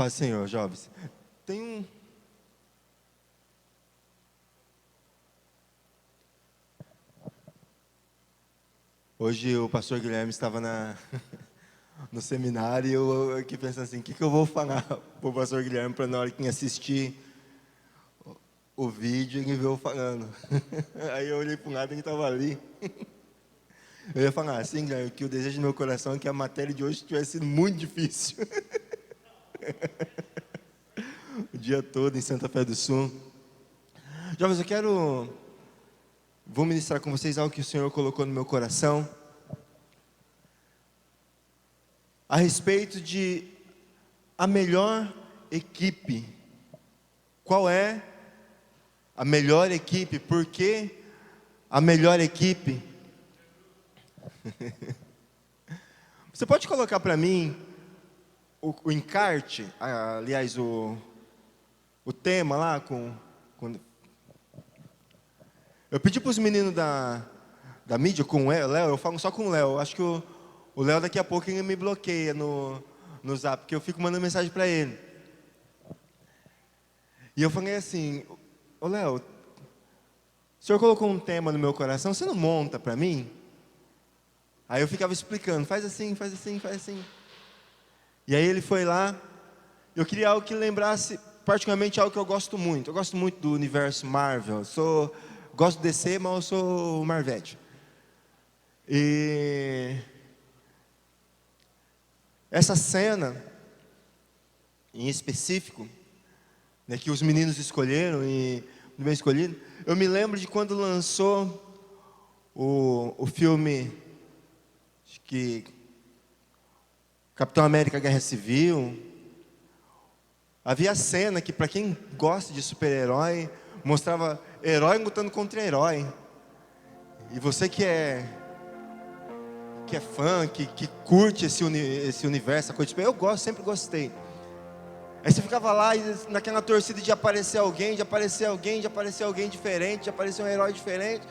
Paz, Senhor, jovens. Tem um... Hoje o pastor Guilherme estava no seminário e eu aqui pensando assim, o que eu vou falar para o pastor Guilherme para na hora que assistir o vídeo ele ver eu falando. Aí eu olhei para um lado e ele estava ali. Eu ia falar assim, Guilherme, que o desejo do meu coração é que a matéria de hoje tivesse sido muito difícil. O dia todo em Santa Fé do Sul. Jovens, vou ministrar com vocês algo que o Senhor colocou no meu coração a respeito de a melhor equipe. Qual é a melhor equipe? Por que a melhor equipe? Você pode colocar para mim o encarte, aliás, o tema lá eu pedi para os meninos da mídia, com o Léo, eu falo só com o Léo. Eu acho que o Léo daqui a pouco ele me bloqueia no Zap, porque eu fico mandando mensagem para ele. E eu falei assim, ô Léo, o senhor colocou um tema no meu coração, você não monta para mim? Aí eu ficava explicando, faz assim, faz assim, faz assim. E aí ele foi lá, eu queria algo que lembrasse particularmente algo que eu gosto muito. Eu gosto muito do universo Marvel, gosto de DC, mas eu sou Marvete. E essa cena, em específico, né, que os meninos escolheram e bem escolhido, eu me lembro de quando lançou o filme, acho que Capitão América Guerra Civil. Havia a cena que, para quem gosta de super-herói, mostrava herói lutando contra herói. E você que é fã, que curte esse universo, eu gosto, sempre gostei. Aí você ficava lá e naquela torcida de aparecer alguém, de aparecer alguém, de aparecer alguém diferente, de aparecer um herói diferente.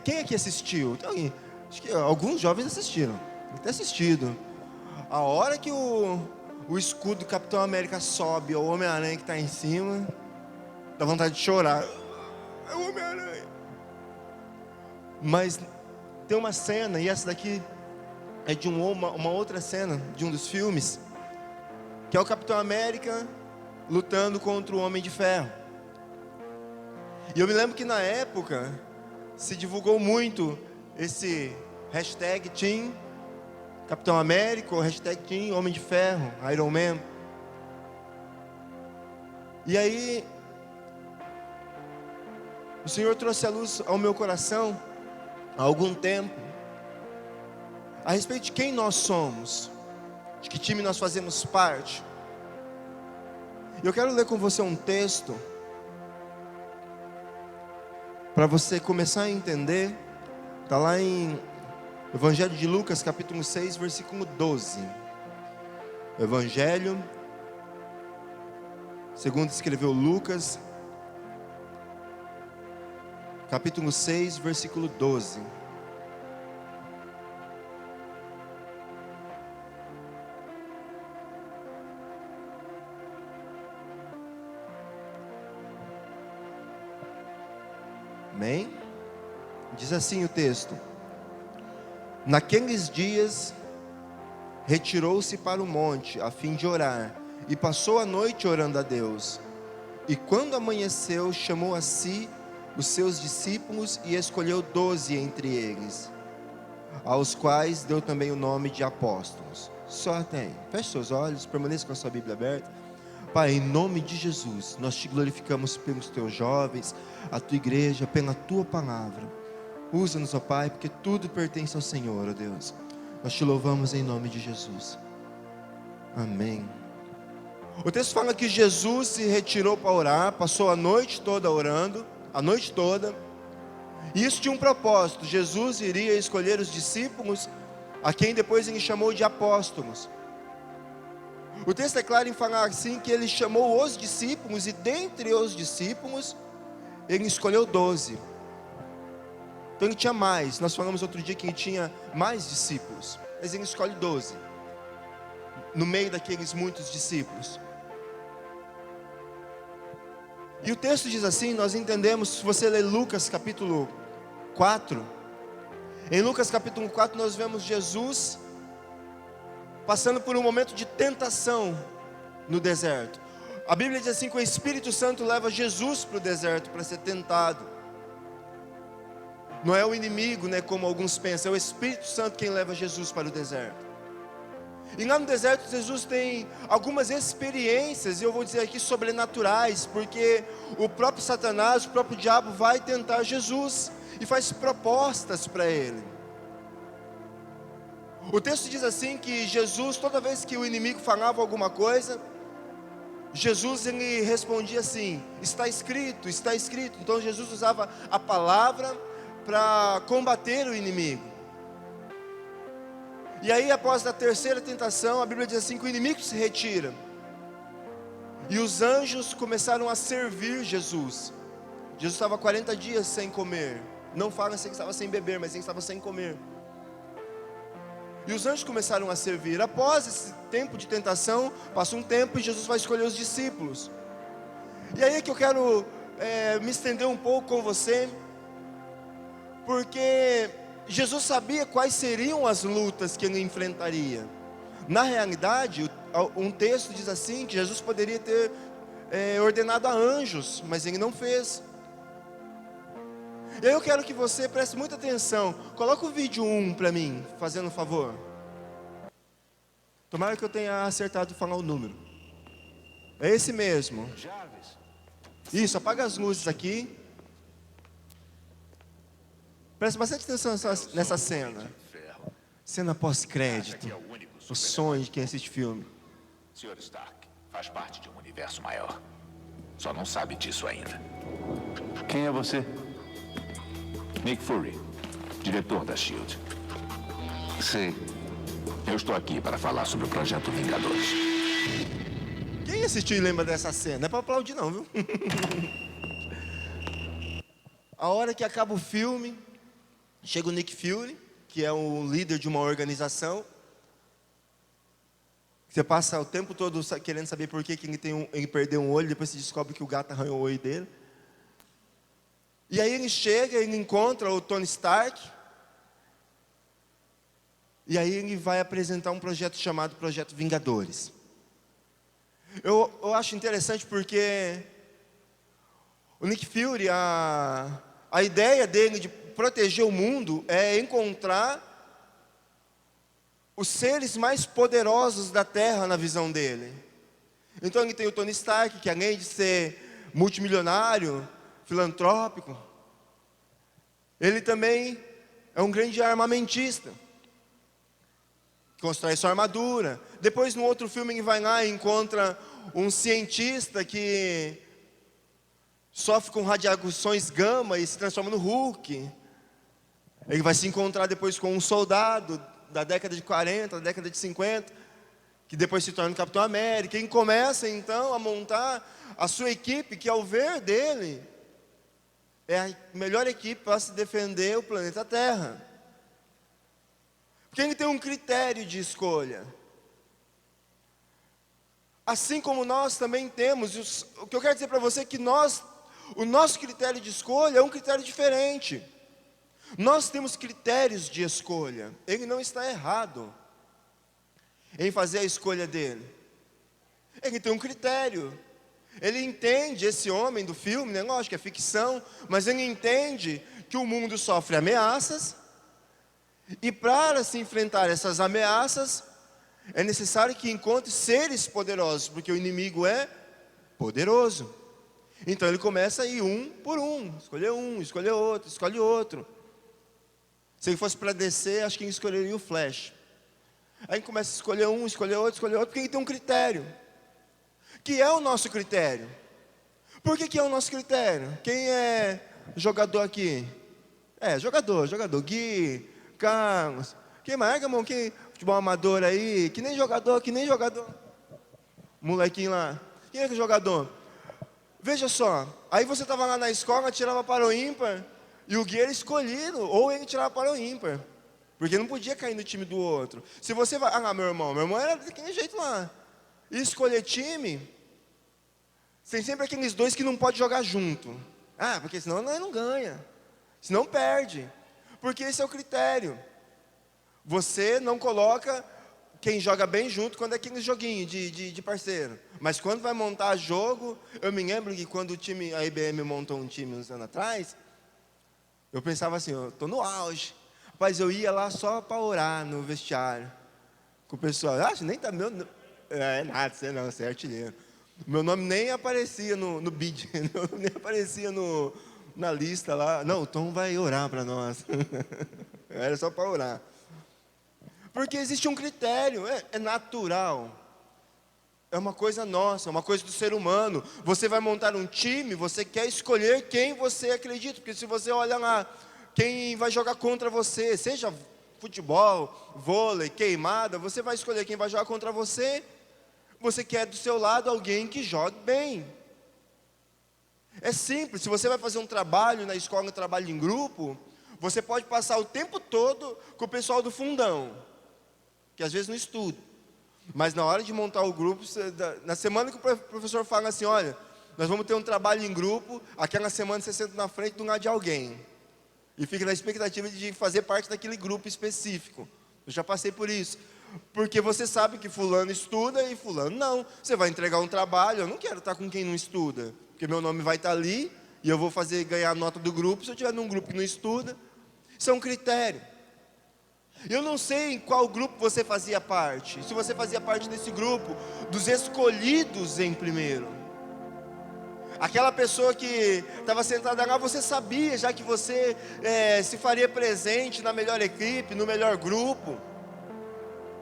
Quem aqui assistiu? Acho que alguns jovens assistiram. Deve ter assistido. A hora que o escudo do Capitão América sobe, ou o Homem-Aranha que está em cima, dá vontade de chorar. É o Homem-Aranha. Mas tem uma cena, e essa daqui é de uma outra cena, de um dos filmes, que é o Capitão América lutando contra o Homem de Ferro. E eu me lembro que na época se divulgou muito esse hashtag Team Capitão América, ou hashtag Team Homem de Ferro, Iron Man. E aí o Senhor trouxe a luz ao meu coração há algum tempo a respeito de quem nós somos, de que time nós fazemos parte. E eu quero ler com você um texto para você começar a entender. Está lá em Evangelho de Lucas, capítulo 6, versículo 12. Evangelho, segundo escreveu Lucas, capítulo 6, versículo 12. Amém? Diz assim o texto: naqueles dias retirou-se para o monte a fim de orar, e passou a noite orando a Deus. E quando amanheceu, chamou a si os seus discípulos e escolheu 12 entre eles, aos quais deu também o nome de apóstolos. Só tem. Feche seus olhos, permaneça com a sua Bíblia aberta. Pai, em nome de Jesus, nós te glorificamos pelos teus jovens, a tua igreja, pela tua palavra. Usa-nos, ó Pai, porque tudo pertence ao Senhor, ó Deus. Nós te louvamos em nome de Jesus. Amém. O texto fala que Jesus se retirou para orar, passou a noite toda orando, a noite toda. E isso tinha um propósito. Jesus iria escolher os discípulos, a quem depois ele chamou de apóstolos. O texto é claro em falar assim, que ele chamou os discípulos, e dentre os discípulos, ele escolheu 12. Então ele tinha mais. Nós falamos outro dia que ele tinha mais discípulos, mas ele escolhe 12 no meio daqueles muitos discípulos. E o texto diz assim, nós entendemos, se você ler Lucas capítulo 4, em Lucas capítulo 4 nós vemos Jesus passando por um momento de tentação no deserto. A Bíblia diz assim que o Espírito Santo leva Jesus para o deserto para ser tentado. Não é o inimigo, né, como alguns pensam, é o Espírito Santo quem leva Jesus para o deserto. E lá no deserto Jesus tem algumas experiências, e eu vou dizer aqui sobrenaturais, porque o próprio Satanás, o próprio diabo vai tentar Jesus e faz propostas para ele. O texto diz assim que Jesus, toda vez que o inimigo falava alguma coisa, Jesus ele respondia assim: está escrito, está escrito. Então Jesus usava a palavra para combater o inimigo. E aí, após a terceira tentação, a Bíblia diz assim que o inimigo se retira. E os anjos começaram a servir Jesus. Jesus estava 40 dias sem comer. Não fala assim que estava sem beber, mas sim que estava sem comer. E os anjos começaram a servir. Após esse tempo de tentação, passa um tempo e Jesus vai escolher os discípulos. E aí é que eu quero me estender um pouco com você, porque Jesus sabia quais seriam as lutas que ele enfrentaria. Na realidade, um texto diz assim, que Jesus poderia ter ordenado a anjos, mas ele não fez. E aí eu quero que você preste muita atenção. Coloca o vídeo 1 para mim, fazendo um favor. Tomara que eu tenha acertado de falar o número. É esse mesmo. Isso, apaga as luzes aqui. Preste bastante atenção nessa cena. Cena pós-crédito. O sonho de quem assiste filme. Sr. Stark faz parte de um universo maior. Só não sabe disso ainda. Quem é você? Nick Fury, diretor da SHIELD. Sei. Eu estou aqui para falar sobre o Projeto Vingadores. Quem assistiu e lembra dessa cena? Não é para aplaudir não, viu? A hora que acaba o filme, chega o Nick Fury, que é o líder de uma organização. Você passa o tempo todo querendo saber por que ele perdeu um olho, depois se descobre que o gato arranhou o olho dele. E aí ele chega, ele encontra o Tony Stark. E aí ele vai apresentar um projeto chamado Projeto Vingadores. Eu acho interessante porque o Nick Fury, a ideia dele de proteger o mundo é encontrar os seres mais poderosos da Terra na visão dele. Então ele tem o Tony Stark, que além de ser multimilionário, filantrópico, ele também é um grande armamentista. Constrói sua armadura. Depois no outro filme ele vai lá e encontra um cientista que sofre com radiações gama e se transforma no Hulk. Ele vai se encontrar depois com um soldado da década de 40, da década de 50, que depois se torna o Capitão América. E começa então a montar a sua equipe, que ao ver dele, é a melhor equipe para se defender o planeta Terra. Porque ele tem um critério de escolha. Assim como nós também temos, o que eu quero dizer para você é que o nosso critério de escolha é um critério diferente. Nós temos critérios de escolha. Ele não está errado em fazer a escolha dele. Ele tem um critério. Ele entende, esse homem do filme, né? Lógico que é ficção, mas ele entende que o mundo sofre ameaças. E para se enfrentar essas ameaças, é necessário que encontre seres poderosos, porque o inimigo é poderoso. Então ele começa a ir um por um, escolher outro, escolhe outro. Se ele fosse para descer, acho que ele escolheria o Flash. Aí ele começa a escolher um, escolher outro, porque ele tem um critério. Que é o nosso critério. Por que é o nosso critério? Quem é jogador aqui? Jogador. Gui, Carlos. Quem mais, irmão? Quem futebol amador aí? Que nem jogador. Molequinho lá. Quem é que é jogador? Veja só. Aí você estava lá na escola, tirava para o ímpar. E o Gui era escolhido, ou ele tirava para o ímpar. Porque não podia cair no time do outro. Se você vai... meu irmão era daquele jeito lá. E escolher time... Tem sempre aqueles dois que não podem jogar junto. Ah, porque senão não ganha. Senão perde. Porque esse é o critério. Você não coloca quem joga bem junto quando é aquele joguinho de parceiro. Mas quando vai montar jogo, eu me lembro que quando a IBM montou um time uns anos atrás, eu pensava assim, eu estou no auge. Rapaz, eu ia lá só para orar no vestiário. Com o pessoal, nem tá meu... nada, você é artilheiro. Meu nome nem aparecia no bid, nem aparecia na lista lá. Não, o Tom vai orar para nós. Era só para orar. Porque existe um critério, é natural. É uma coisa nossa, é uma coisa do ser humano. Você vai montar um time, você quer escolher quem você acredita. Porque se você olha lá, quem vai jogar contra você, seja futebol, vôlei, queimada, você vai escolher quem vai jogar contra você. Você quer do seu lado alguém que jogue bem. É simples, se você vai fazer um trabalho na escola, um trabalho em grupo, você pode passar o tempo todo com o pessoal do fundão, que às vezes não estuda. Mas na hora de montar o grupo, na semana que o professor fala assim, olha, nós vamos ter um trabalho em grupo, aquela semana você senta na frente do lado de alguém. E fica na expectativa de fazer parte daquele grupo específico. Eu já passei por isso. Porque você sabe que fulano estuda e fulano não. Você vai entregar um trabalho, eu não quero estar com quem não estuda. Porque meu nome vai estar ali e eu vou ganhar a nota do grupo se eu estiver num grupo que não estuda. Isso é um critério. Eu não sei em qual grupo você fazia parte. Se você fazia parte desse grupo, dos escolhidos em primeiro. Aquela pessoa que estava sentada lá, você sabia já que você se faria presente na melhor equipe, no melhor grupo.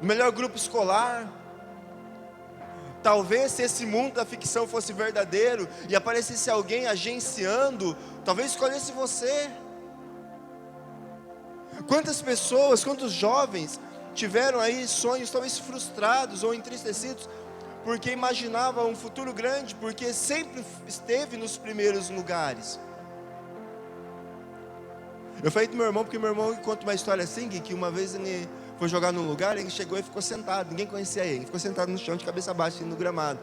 No melhor grupo escolar. Talvez se esse mundo da ficção fosse verdadeiro e aparecesse alguém agenciando, talvez escolhesse você. Quantas pessoas, quantos jovens tiveram aí sonhos talvez frustrados ou entristecidos porque imaginava um futuro grande, porque sempre esteve nos primeiros lugares. Eu falei do meu irmão, porque meu irmão conta uma história assim, que uma vez ele foi jogar num lugar, ele chegou e ficou sentado, ninguém conhecia ele, ficou sentado no chão de cabeça baixa no gramado,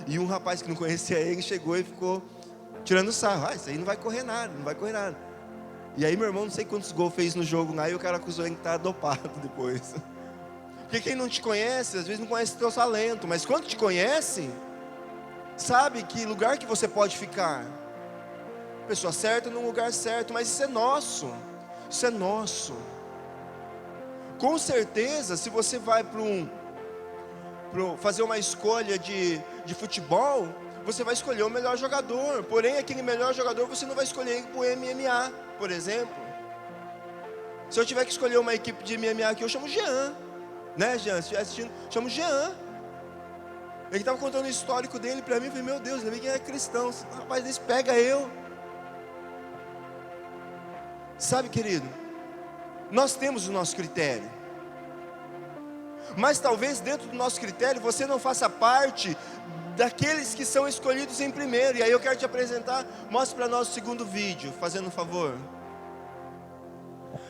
e um rapaz que não conhecia ele chegou e ficou tirando sarro, isso aí não vai correr nada, não vai correr nada. E aí meu irmão não sei quantos gols fez no jogo lá, e o cara acusou ele que estava dopado depois. Porque quem não te conhece, às vezes não conhece o teu talento, mas quando te conhece, sabe que lugar que você pode ficar. Pessoa certa no lugar certo, mas isso é nosso. Isso é nosso. Com certeza, se você vai fazer uma escolha de futebol, você vai escolher o melhor jogador. Porém, aquele melhor jogador você não vai escolher ele para o MMA, por exemplo. Se eu tiver que escolher uma equipe de MMA aqui, eu chamo Jean. Né, Jean? Se estiver assistindo, chamo Jean. Ele estava contando o histórico dele para mim. Eu falei, meu Deus, ainda bem que ele é cristão. Rapaz, isso pega eu. Sabe, querido, nós temos o nosso critério. Mas talvez dentro do nosso critério você não faça parte daqueles que são escolhidos em primeiro. E aí eu quero te apresentar. Mostre para nós o segundo vídeo, fazendo um favor.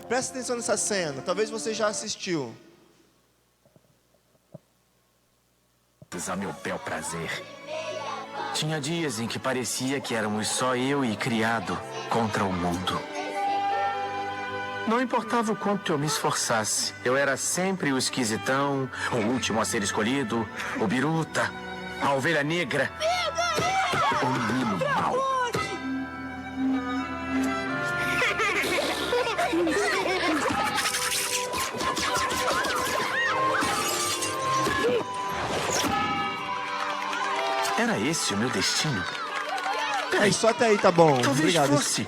Presta atenção nessa cena. Talvez você já assistiu. A meu bel prazer. Tinha dias em que parecia que éramos só eu e criado contra o mundo. Não importava o quanto eu me esforçasse, eu era sempre o esquisitão, o último a ser escolhido, o biruta, a ovelha negra, o menino mau. Era esse o meu destino? Peraí, só até aí tá bom. Talvez Obrigado. fosse.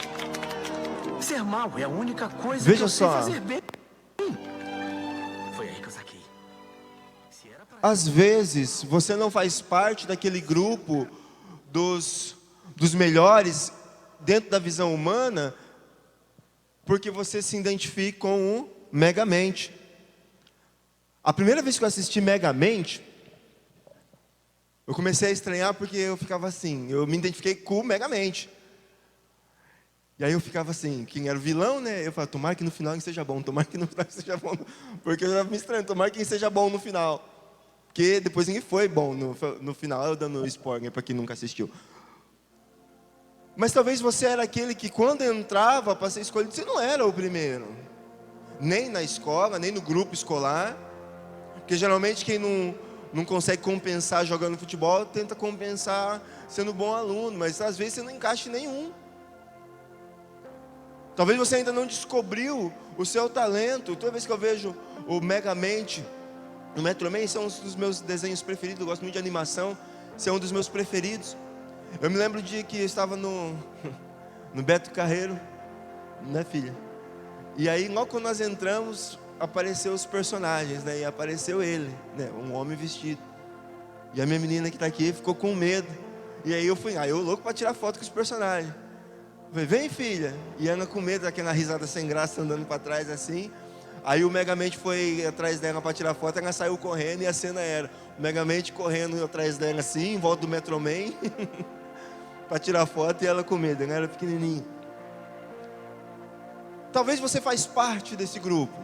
Ser mal é a única coisa Veja que eu sei só. fazer bem. Foi aí que eu saquei. Às vezes, você não faz parte daquele grupo dos melhores dentro da visão humana, porque você se identifica com o Megamente. A primeira vez que eu assisti Megamente, eu comecei a estranhar porque eu ficava assim, eu me identifiquei com o Megamente. E aí eu ficava assim, quem era o vilão, né? Eu falava, tomara que no final ele seja bom, tomara que no final ele seja bom. Porque eu estava me estranhando, tomara que ele seja bom no final. Porque depois ninguém foi bom no final, eu dando spoiler para quem nunca assistiu. Mas talvez você era aquele que quando entrava para ser escolhido, você não era o primeiro. Nem na escola, nem no grupo escolar. Porque geralmente quem não consegue compensar jogando futebol, tenta compensar sendo bom aluno. Mas às vezes você não encaixa em nenhum. Talvez você ainda não descobriu o seu talento. Toda vez que eu vejo o Megamente, o Metroman, são um dos meus desenhos preferidos. Eu gosto muito de animação, esse é um dos meus preferidos. Eu me lembro de que eu estava no Beto Carreiro, né, filha? E aí, logo quando nós entramos, apareceu os personagens, né? E apareceu ele, né? Um homem vestido. E a minha menina que está aqui ficou com medo. E aí eu louco para tirar foto com os personagens. Eu falei, vem, filha. E Ana com medo, aquela risada sem graça, andando para trás assim. Aí o Megamente foi atrás dela para tirar foto, ela saiu correndo e a cena era o Megamente correndo atrás dela assim, em volta do Metroman, para tirar foto, e ela com medo, ela era pequenininha. Talvez você faz parte desse grupo,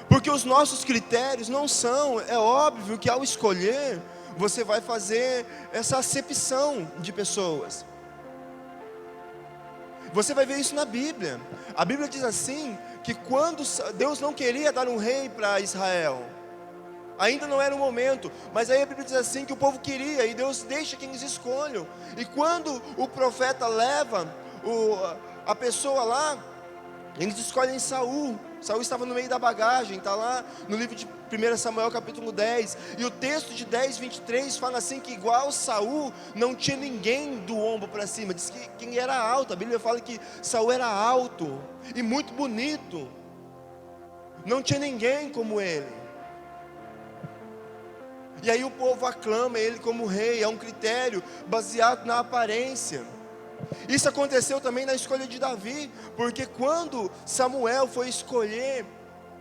porque os nossos critérios não são, é óbvio que ao escolher, você vai fazer essa acepção de pessoas. Você vai ver isso na Bíblia. A Bíblia diz assim, que quando Deus não queria dar um rei para Israel, ainda não era o momento, mas aí a Bíblia diz assim, que o povo queria, e Deus deixa que eles escolham. E quando o profeta leva a pessoa lá, eles escolhem Saul. Saul estava no meio da bagagem, está lá no livro de 1 Samuel capítulo 10, e o texto de 10, 23 fala assim, que igual Saul, não tinha ninguém do ombro para cima, diz que quem era alto, a Bíblia fala que Saul era alto, e muito bonito, não tinha ninguém como ele, e aí o povo aclama ele como rei, é um critério baseado na aparência. Isso aconteceu também na escolha de Davi, porque quando Samuel foi escolher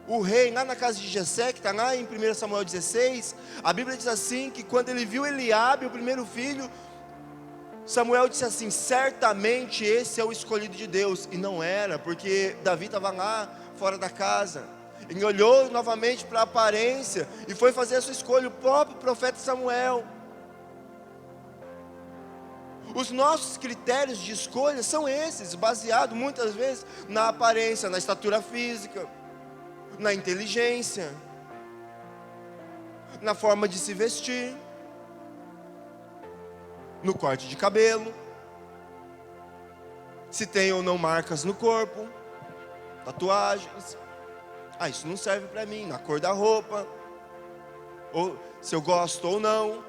o rei lá na casa de Jessé, que está lá em 1 Samuel 16, a Bíblia diz assim, que quando ele viu Eliabe, o primeiro filho, Samuel disse assim, certamente esse é o escolhido de Deus, e não era, porque Davi estava lá fora da casa. Ele olhou novamente para a aparência, e foi fazer a sua escolha, o próprio profeta Samuel. Os nossos critérios de escolha são esses, baseados muitas vezes na aparência, na estatura física, na inteligência, na forma de se vestir, no corte de cabelo, se tem ou não marcas no corpo, tatuagens. Isso não serve para mim, na cor da roupa, ou se eu gosto ou não.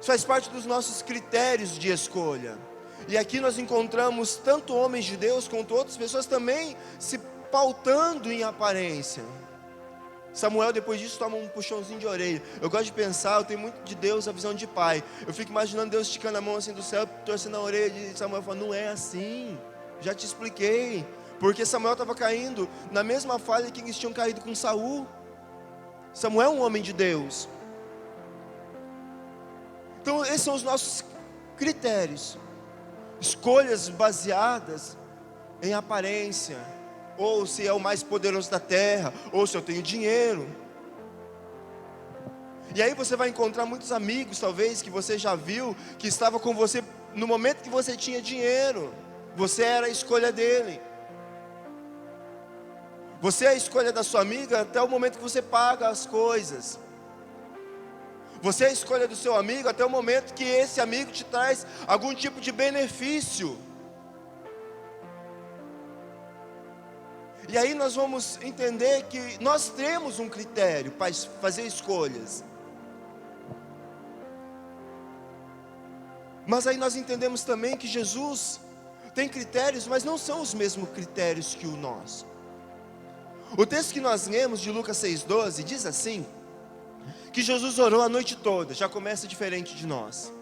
Isso faz parte dos nossos critérios de escolha. E aqui nós encontramos tanto homens de Deus quanto outras pessoas também se pautando em aparência. Samuel depois disso toma um puxãozinho de orelha. Eu gosto de pensar, eu tenho muito de Deus a visão de pai. Eu fico imaginando Deus esticando a mão assim do céu, torcendo a orelha de Samuel, falando, não é assim, já te expliquei. Porque Samuel estava caindo na mesma falha que eles tinham caído com Saul. Samuel é um homem de Deus. Então esses são os nossos critérios, escolhas baseadas em aparência, ou se é o mais poderoso da terra, ou se eu tenho dinheiro. E aí você vai encontrar muitos amigos, talvez, que você já viu, que estava com você no momento que você tinha dinheiro, você era a escolha dele. Você é a escolha da sua amiga até o momento que você paga as coisas. Você é a escolha do seu amigo até o momento que esse amigo te traz algum tipo de benefício. E aí nós vamos entender que nós temos um critério para fazer escolhas. Mas aí nós entendemos também que Jesus tem critérios, mas não são os mesmos critérios que o nosso. O texto que nós lemos de Lucas 6,12 diz assim, que Jesus orou a noite toda, já começa diferente de nós.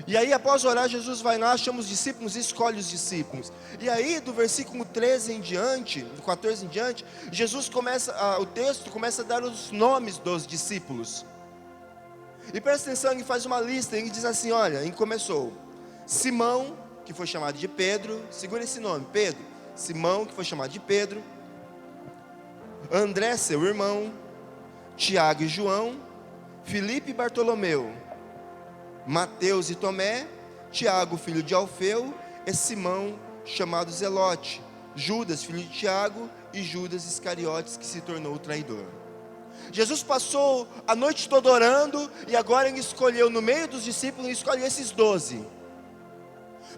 E aí após orar, Jesus vai lá, chama os discípulos e escolhe os discípulos. E aí do versículo 13 em diante, do 14 em diante, Jesus começa, o texto começa a dar os nomes dos discípulos. E presta atenção, ele faz uma lista, ele diz assim, olha, ele começou, Simão, que foi chamado de Pedro, segura esse nome, Pedro, Simão, que foi chamado de Pedro, André, seu irmão, Tiago e João, Filipe e Bartolomeu, Mateus e Tomé, Tiago, filho de Alfeu, e Simão, chamado Zelote, Judas, filho de Tiago, e Judas Iscariotes, que se tornou o traidor. Jesus passou a noite toda orando, e agora ele escolheu, no meio dos discípulos, ele escolheu esses 12.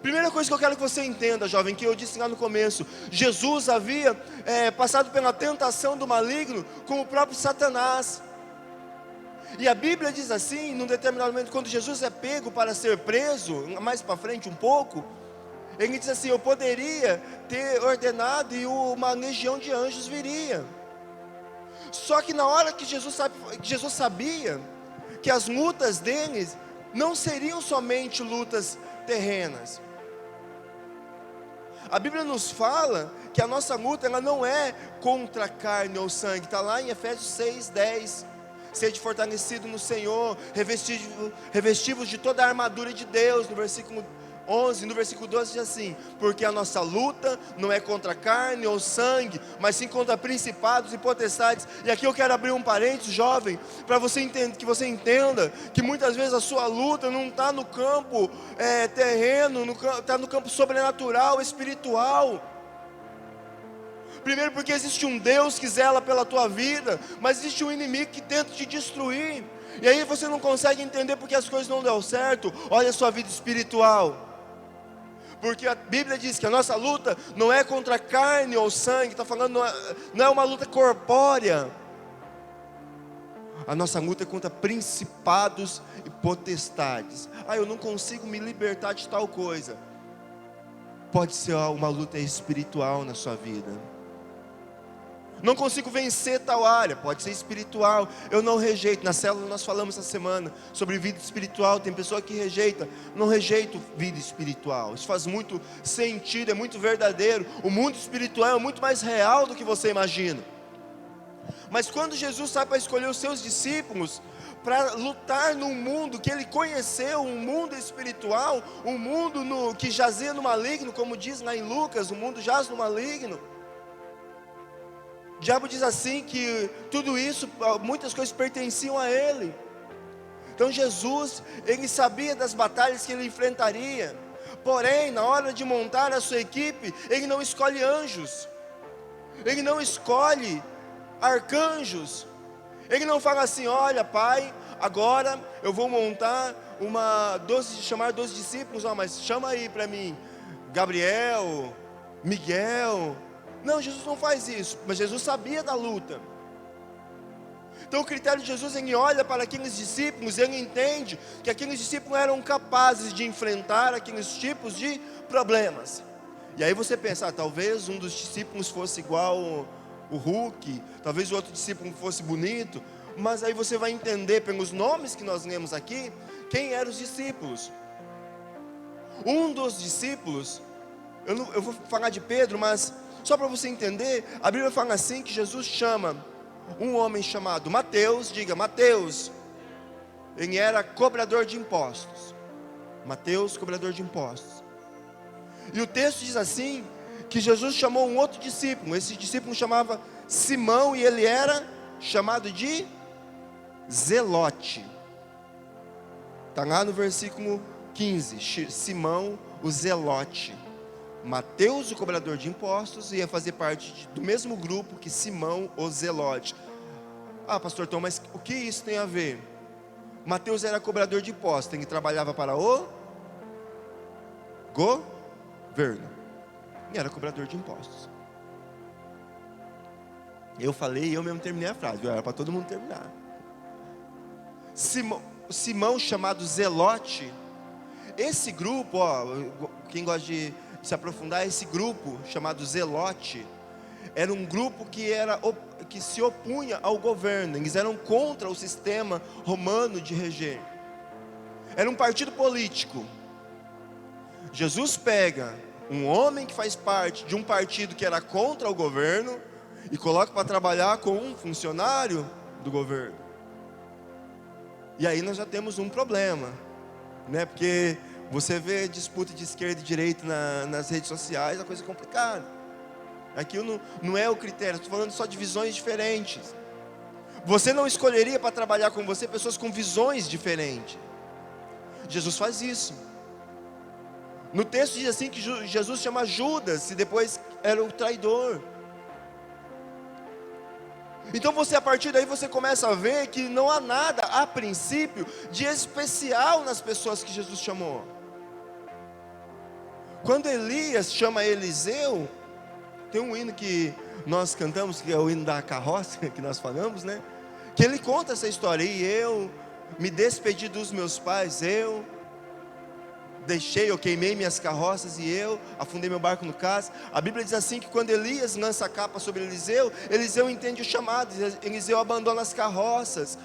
Primeira coisa que eu quero que você entenda, jovem, que eu disse lá no começo: Jesus havia passado pela tentação do maligno com o próprio Satanás. E a Bíblia diz assim, num determinado momento, quando Jesus é pego para ser preso, mais para frente um pouco, ele diz assim: eu poderia ter ordenado e uma legião de anjos viria. Só que na hora que Jesus sabia que as lutas deles não seriam somente lutas terrenas. A Bíblia nos fala que a nossa luta, ela não é contra carne ou sangue. Está lá em Efésios 6:10. Sede fortalecido no Senhor, revestivos de toda a armadura de Deus. No versículo 11, no versículo 12 diz assim: porque a nossa luta não é contra carne ou sangue, mas sim contra principados e potestades. E aqui eu quero abrir um parênteses, jovem, para você entenda que muitas vezes a sua luta não está no campo terreno, está no campo sobrenatural, espiritual. Primeiro porque existe um Deus que zela pela tua vida, mas existe um inimigo que tenta te destruir. E aí você não consegue entender porque as coisas não dão certo. Olha a sua vida espiritual. Porque a Bíblia diz que a nossa luta não é contra carne ou sangue. Está falando, não é uma luta corpórea. A nossa luta é contra principados e potestades. Eu não consigo me libertar de tal coisa. Pode ser uma luta espiritual na sua vida. Não consigo vencer tal área, pode ser espiritual. Eu não rejeito. Na célula nós falamos essa semana sobre vida espiritual. Tem pessoa que rejeita. Não rejeito vida espiritual. Isso faz muito sentido, é muito verdadeiro. O mundo espiritual é muito mais real do que você imagina. Mas quando Jesus sai para escolher os seus discípulos para lutar num mundo que ele conheceu, um mundo espiritual, um mundo que jazia no maligno, como diz lá em Lucas, o mundo jaz no maligno. O diabo diz assim que tudo isso, muitas coisas pertenciam a ele. Então Jesus, ele sabia das batalhas que ele enfrentaria. Porém, na hora de montar a sua equipe, ele não escolhe anjos. Ele não escolhe arcanjos. Ele não fala assim: olha, pai, agora eu vou montar chamar 12 discípulos, mas chama aí para mim Gabriel, Miguel. Não, Jesus não faz isso, mas Jesus sabia da luta. Então o critério de Jesus, ele olha para aqueles discípulos, ele entende que aqueles discípulos eram capazes de enfrentar aqueles tipos de problemas. E aí você pensa, talvez um dos discípulos fosse igual o Hulk, talvez o outro discípulo fosse bonito, mas aí você vai entender pelos nomes que nós lemos aqui, quem eram os discípulos. Um dos discípulos, eu vou falar de Pedro, mas só para você entender, a Bíblia fala assim que Jesus chama um homem chamado Mateus, diga Mateus, ele era cobrador de impostos. Mateus, cobrador de impostos. E o texto diz assim, que Jesus chamou um outro discípulo, esse discípulo chamava Simão e ele era chamado de Zelote. Está lá no versículo 15, Simão o Zelote. Mateus, o cobrador de impostos, ia fazer parte do mesmo grupo que Simão, o Zelote. Pastor Tom, mas o que isso tem a ver? Mateus era cobrador de impostos, ele trabalhava para o governo. E era cobrador de impostos. Eu falei e eu mesmo terminei a frase, era para todo mundo terminar. Simão, chamado Zelote, esse grupo, quem gosta de se aprofundar, esse grupo chamado Zelote era um grupo que se opunha ao governo. Eles eram contra o sistema romano de reger. Era um partido político. Jesus pega um homem que faz parte de um partido que era contra o governo e coloca para trabalhar com um funcionário do governo. E aí nós já temos um problema, né? Porque você vê disputa de esquerda e direita nas redes sociais, a coisa é complicada. Aquilo não é o critério, estou falando só de visões diferentes. Você não escolheria para trabalhar com você pessoas com visões diferentes. Jesus faz isso. No texto diz assim que Jesus chama Judas, e depois era o traidor. Então você, a partir daí, você começa a ver que não há nada, a princípio, de especial nas pessoas que Jesus chamou. Quando Elias chama Eliseu, tem um hino que nós cantamos, que é o hino da carroça, que nós falamos, né? Que ele conta essa história: e eu me despedi dos meus pais, eu queimei minhas carroças, e eu afundei meu barco no cais. A Bíblia diz assim que quando Elias lança a capa sobre Eliseu, Eliseu entende o chamado. Eliseu abandona as carroças,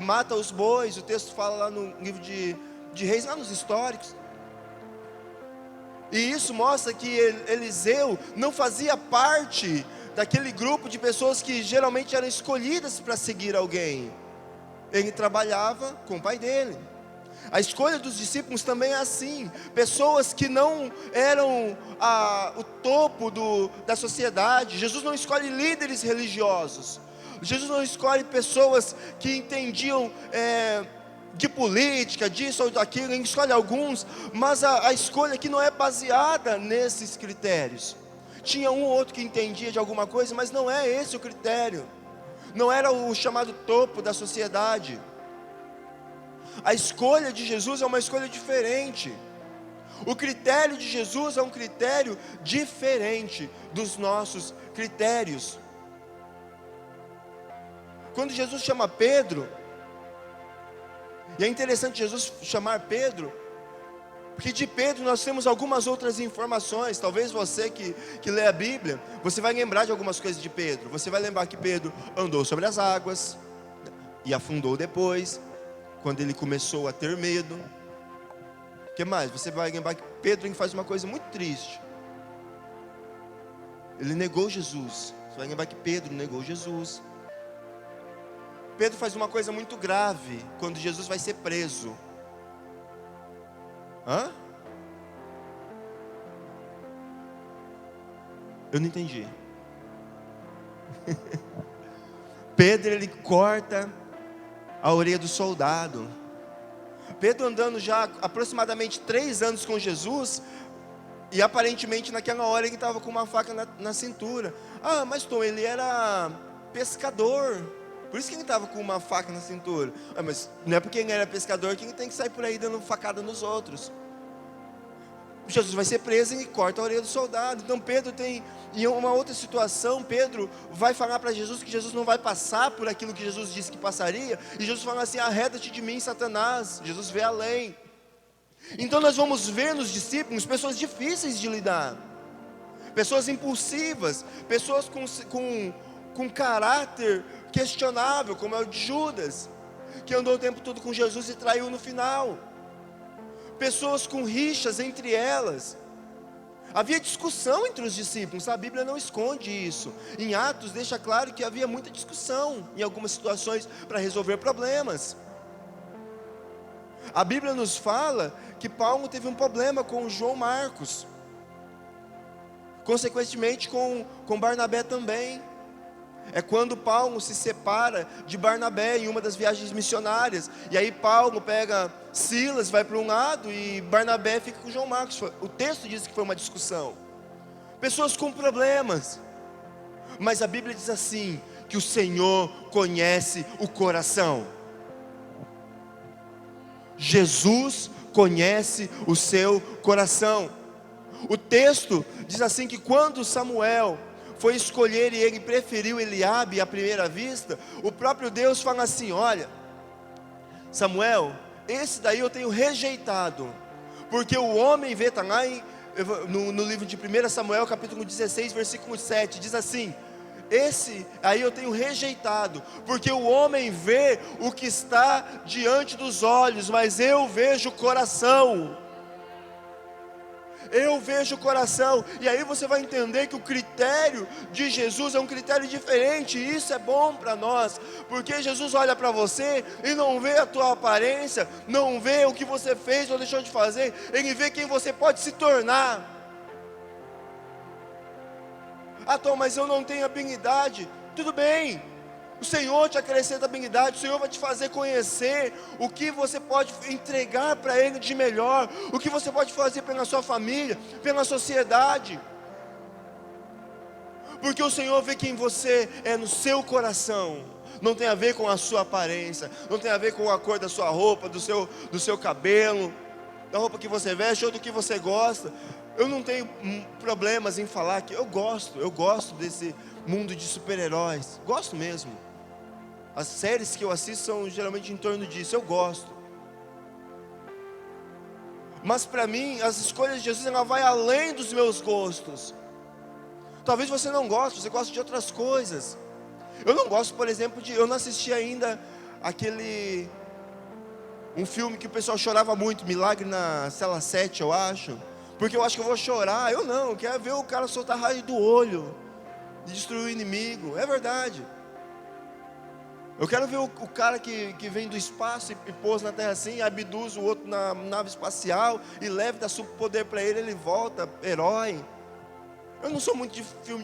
mata os bois. O texto fala lá no livro de Reis, lá nos históricos. E isso mostra que Eliseu não fazia parte daquele grupo de pessoas que geralmente eram escolhidas para seguir alguém. Ele trabalhava com o pai dele. A escolha dos discípulos também é assim. Pessoas que não eram o topo da sociedade. Jesus não escolhe líderes religiosos. Jesus não escolhe pessoas que entendiam de política, disso ou daquilo. Ele escolhe alguns, mas a escolha aqui não é baseada nesses critérios. Tinha um ou outro que entendia de alguma coisa, mas não é esse o critério. Não era o chamado topo da sociedade. A escolha de Jesus é uma escolha diferente. O critério de Jesus é um critério diferente dos nossos critérios. Quando Jesus chama Pedro, e é interessante Jesus chamar Pedro, porque de Pedro nós temos algumas outras informações. Talvez você que lê a Bíblia, você vai lembrar de algumas coisas de Pedro. Você vai lembrar que Pedro andou sobre as águas e afundou depois, quando ele começou a ter medo. O que mais? Você vai lembrar que Pedro faz uma coisa muito triste. Ele negou Jesus. Você vai lembrar que Pedro negou Jesus. Pedro faz uma coisa muito grave quando Jesus vai ser preso. Hã? Eu não entendi. Pedro, ele corta a orelha do soldado. Pedro andando já aproximadamente 3 anos com Jesus, e aparentemente naquela hora ele estava com uma faca na cintura. Ah, mas Tom, ele era pescador, por isso que ele estava com uma faca na cintura. Ah, mas não é porque ele era pescador que ele tem que sair por aí dando facada nos outros. Jesus vai ser preso e corta a orelha do soldado. Então Pedro tem, em uma outra situação, Pedro vai falar para Jesus que Jesus não vai passar por aquilo que Jesus disse que passaria. E Jesus fala assim: arreda-te de mim, Satanás. Jesus vê além. Então nós vamos ver nos discípulos pessoas difíceis de lidar, pessoas impulsivas, pessoas com caráter questionável, como é o de Judas, que andou o tempo todo com Jesus e traiu no final. Pessoas com rixas entre elas. Havia discussão entre os discípulos, a Bíblia não esconde isso. Em Atos deixa claro que havia muita discussão em algumas situações para resolver problemas. A Bíblia nos fala que Paulo teve um problema com João Marcos, consequentemente com Barnabé também. É quando Paulo se separa de Barnabé em uma das viagens missionárias. E aí Paulo pega Silas, vai para um lado, e Barnabé fica com João Marcos. O texto diz que foi uma discussão. Pessoas com problemas. Mas a Bíblia diz assim, que o Senhor conhece o coração. Jesus conhece o seu coração. O texto diz assim que quando Samuel foi escolher e ele preferiu Eliabe à primeira vista, o próprio Deus fala assim: olha, Samuel, esse daí eu tenho rejeitado, porque o homem vê, está lá no livro de 1 Samuel capítulo 16 versículo 7, diz assim: esse aí eu tenho rejeitado, porque o homem vê o que está diante dos olhos, mas eu vejo o coração. Eu vejo o coração. E aí você vai entender que o critério de Jesus é um critério diferente. E isso é bom para nós, porque Jesus olha para você e não vê a tua aparência, não vê o que você fez ou deixou de fazer. Ele vê quem você pode se tornar. Ah, Tom, mas eu não tenho habilidade. Tudo bem, O Senhor te acrescenta habilidade, o Senhor vai te fazer conhecer o que você pode entregar para Ele de melhor, o que você pode fazer pela sua família, pela sociedade. Porque o Senhor vê quem você é no seu coração. Não tem a ver com a sua aparência, não tem a ver com a cor da sua roupa, do seu cabelo, da roupa que você veste ou do que você gosta. Eu não tenho problemas em falar que eu gosto desse mundo de super-heróis, gosto mesmo. As séries que eu assisto são geralmente em torno disso, eu gosto. Mas para mim, as escolhas de Jesus, ela vai além dos meus gostos. Talvez você não goste, você gosta de outras coisas. Eu não gosto, por exemplo, eu não assisti ainda um filme que o pessoal chorava muito, Milagre na Cela 7, eu acho. Porque eu acho que eu vou chorar. Eu quero ver o cara soltar raio do olho e destruir o inimigo, é verdade. Eu quero ver o cara que vem do espaço e pousa na terra assim, abduz o outro na nave espacial e leva, dá superpoder para ele volta, herói. Eu não sou muito de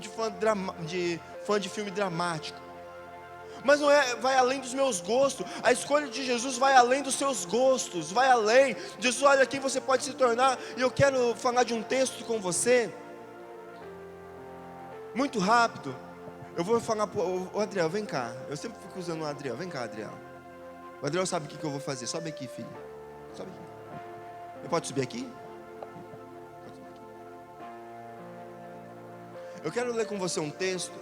fã de filme dramático. Mas não é, vai além dos meus gostos. A escolha de Jesus vai além dos seus gostos, vai além. Jesus, olha quem você pode se tornar. E eu quero falar de um texto com você, muito rápido. Eu vou falar para o Adriel, vem cá. Eu sempre fico usando o Adriel, vem cá, Adriel. O Adriel sabe o que eu vou fazer, sobe aqui, filho. Sobe aqui. Eu posso subir aqui? Eu quero ler com você um texto.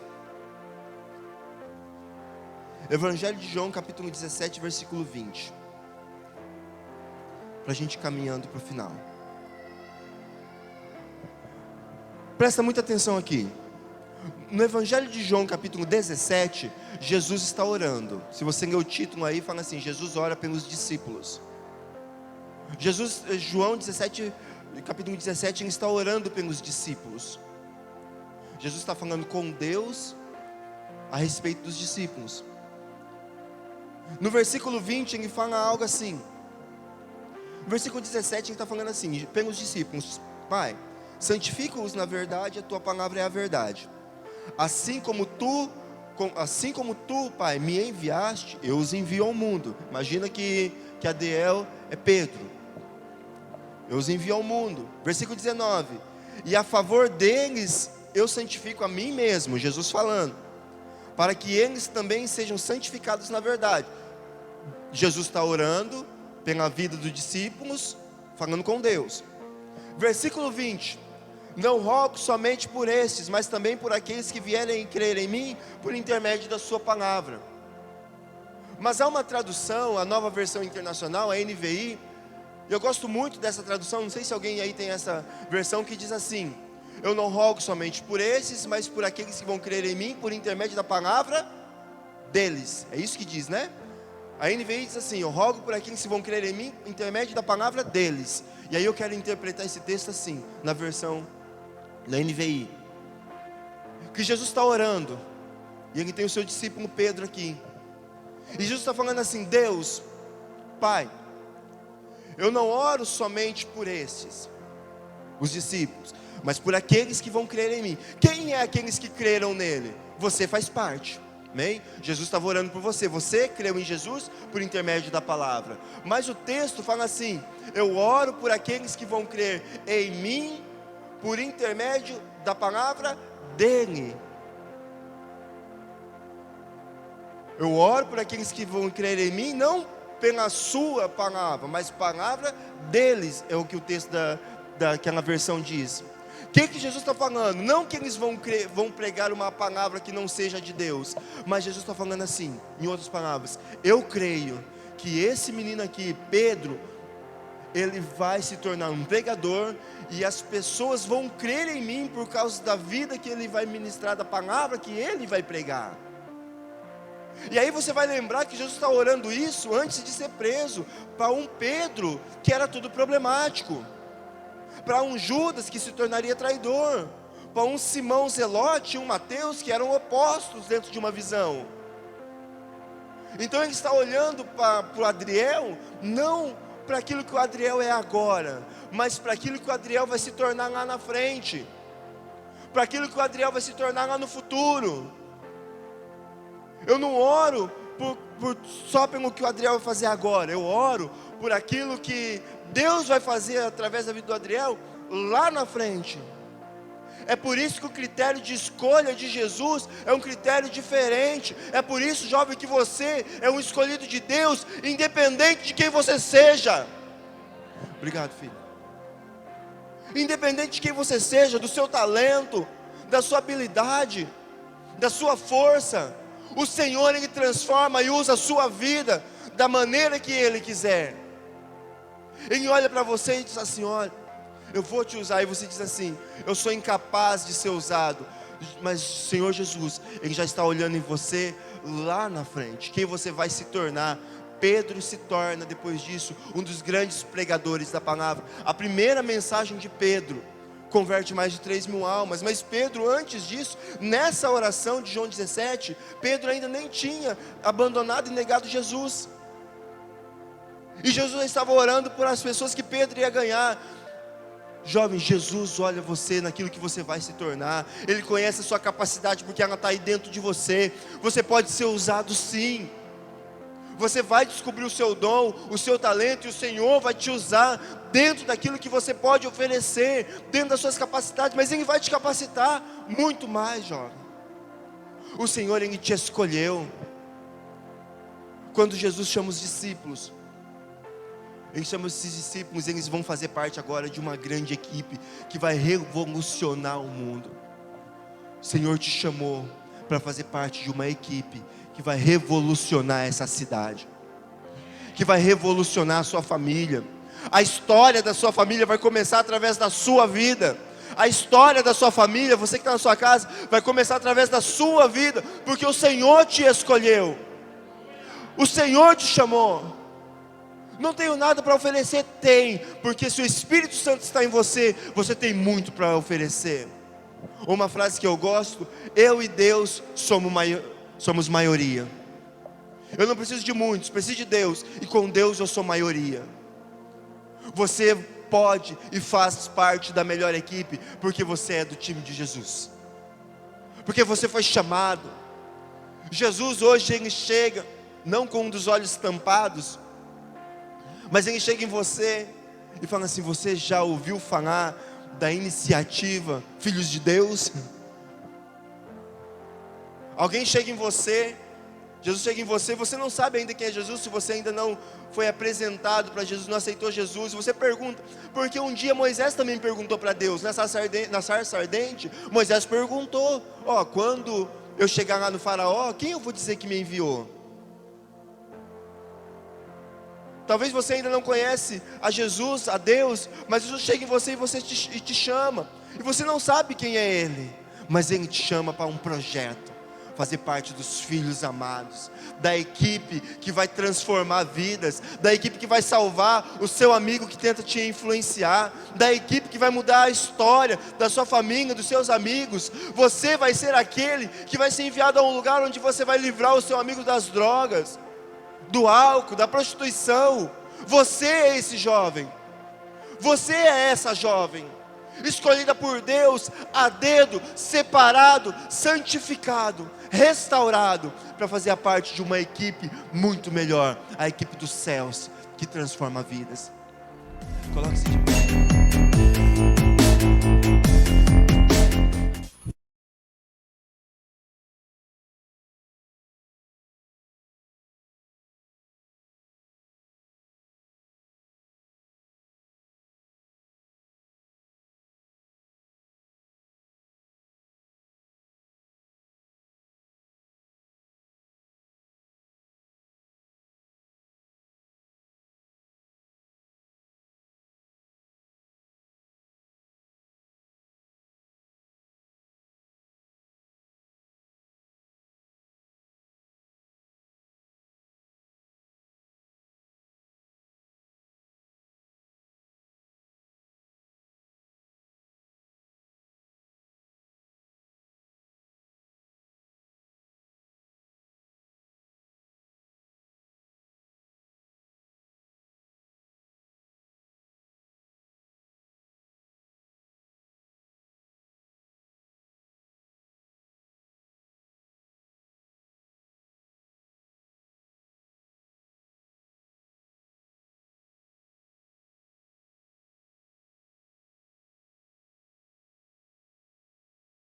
Evangelho de João, capítulo 17, versículo 20. Para a gente ir caminhando para o final. Presta muita atenção aqui. No Evangelho de João, capítulo 17, Jesus está orando. Se você ler o título aí, fala assim: Jesus ora pelos discípulos. João 17, capítulo 17, ele está orando pelos discípulos. Jesus está falando com Deus a respeito dos discípulos. No versículo 20 ele fala algo assim. No versículo 17 ele está falando assim, pelos discípulos: Pai, santifica-os na verdade, a tua palavra é a verdade. Assim como tu, Pai, me enviaste, eu os envio ao mundo. Imagina que Adiel é Pedro. Eu os envio ao mundo. Versículo 19: E a favor deles eu santifico a mim mesmo, Jesus falando, para que eles também sejam santificados na verdade. Jesus está orando pela vida dos discípulos, falando com Deus. Versículo 20: Não rogo somente por estes, mas também por aqueles que vierem crer em mim, por intermédio da sua palavra. Mas há uma tradução, a Nova Versão Internacional, a NVI, eu gosto muito dessa tradução, não sei se alguém aí tem essa versão, que diz assim: Eu não rogo somente por esses, mas por aqueles que vão crer em mim, por intermédio da palavra deles. É isso que diz, né? A NVI diz assim: Eu rogo por aqueles que vão crer em mim, por intermédio da palavra deles. E aí eu quero interpretar esse texto assim, na versão da NVI, que Jesus está orando, e ele tem o seu discípulo Pedro aqui, e Jesus está falando assim: Deus, Pai, eu não oro somente por estes, os discípulos, mas por aqueles que vão crer em mim. Quem é aqueles que creram nele? Você faz parte, amém? Jesus estava orando por você, você creu em Jesus por intermédio da palavra. Mas o texto fala assim: eu oro por aqueles que vão crer em mim, por intermédio da palavra dele. Eu oro por aqueles que vão crer em mim, não pela sua palavra, mas palavra deles, é o que o texto daquela versão diz. O que Jesus está falando? Não que eles vão pregar uma palavra que não seja de Deus, mas Jesus está falando assim, em outras palavras: eu creio que esse menino aqui, Pedro, ele vai se tornar um pregador, e as pessoas vão crer em mim por causa da vida que ele vai ministrar, da palavra que ele vai pregar. E aí você vai lembrar que Jesus está orando isso antes de ser preso, para um Pedro que era tudo problemático, para um Judas que se tornaria traidor, para um Simão Zelote e um Mateus que eram opostos dentro de uma visão. Então ele está olhando para o Adriel, não para aquilo que o Adriel é agora, mas para aquilo que o Adriel vai se tornar lá na frente, para aquilo que o Adriel vai se tornar lá no futuro. Eu não oro só pelo que o Adriel vai fazer agora. Eu oro por aquilo que Deus vai fazer através da vida do Adriel lá na frente. É por isso que o critério de escolha de Jesus é um critério diferente. É por isso, jovem, que você é um escolhido de Deus, independente de quem você seja. Obrigado, filho. Independente de quem você seja, do seu talento, da sua habilidade, da sua força, o Senhor, Ele transforma e usa a sua vida da maneira que Ele quiser. Ele olha para você e diz assim: olha, eu vou te usar. E você diz assim: eu sou incapaz de ser usado. Mas o Senhor Jesus, Ele já está olhando em você lá na frente, quem você vai se tornar. Pedro se torna, depois disso, um dos grandes pregadores da palavra. A primeira mensagem de Pedro converte mais de 3.000 almas. Mas Pedro, antes disso, nessa oração de João 17, Pedro ainda nem tinha abandonado e negado Jesus. E Jesus estava orando por as pessoas que Pedro ia ganhar. Jovem, Jesus olha você naquilo que você vai se tornar. Ele conhece a sua capacidade, porque ela está aí dentro de você. Você pode ser usado sim. Você vai descobrir o seu dom, o seu talento, e o Senhor vai te usar dentro daquilo que você pode oferecer, dentro das suas capacidades. Mas Ele vai te capacitar muito mais, jovem. O Senhor, Ele te escolheu. Quando Jesus chama os discípulos, Ele chama esses discípulos, eles vão fazer parte agora de uma grande equipe que vai revolucionar o mundo. O Senhor te chamou para fazer parte de uma equipe que vai revolucionar essa cidade, que vai revolucionar a sua família. A história da sua família vai começar através da sua vida. A história da sua família, você que está na sua casa, vai começar através da sua vida, porque o Senhor te escolheu, o Senhor te chamou. Não tenho nada para oferecer? Tem, porque se o Espírito Santo está em você, você tem muito para oferecer. Uma frase que eu gosto: eu e Deus somos maioria. Eu não preciso de muitos, preciso de Deus, e com Deus eu sou maioria. Você pode e faz parte da melhor equipe, porque você é do time de Jesus, porque você foi chamado. Jesus hoje, Ele chega, não com um dos olhos tampados, mas Ele chega em você e fala assim: você já ouviu falar da iniciativa Filhos de Deus? Alguém chega em você, Jesus chega em você, você não sabe ainda quem é Jesus, se você ainda não foi apresentado para Jesus, não aceitou Jesus, você pergunta, porque um dia Moisés também perguntou para Deus, na sarça ardente, Moisés perguntou: quando eu chegar lá no faraó, quem eu vou dizer que me enviou? Talvez você ainda não conhece a Jesus, a Deus, mas Jesus chega em você e te chama, e você não sabe quem é Ele, mas Ele te chama para um projeto, fazer parte dos filhos amados, da equipe que vai transformar vidas, da equipe que vai salvar o seu amigo que tenta te influenciar, da equipe que vai mudar a história da sua família, dos seus amigos. Você vai ser aquele que vai ser enviado a um lugar onde você vai livrar o seu amigo das drogas, do álcool, da prostituição. Você é esse jovem, você é essa jovem, escolhida por Deus, a dedo, separado, santificado, restaurado, para fazer parte de uma equipe muito melhor, a equipe dos céus, que transforma vidas. Coloque-se de pé.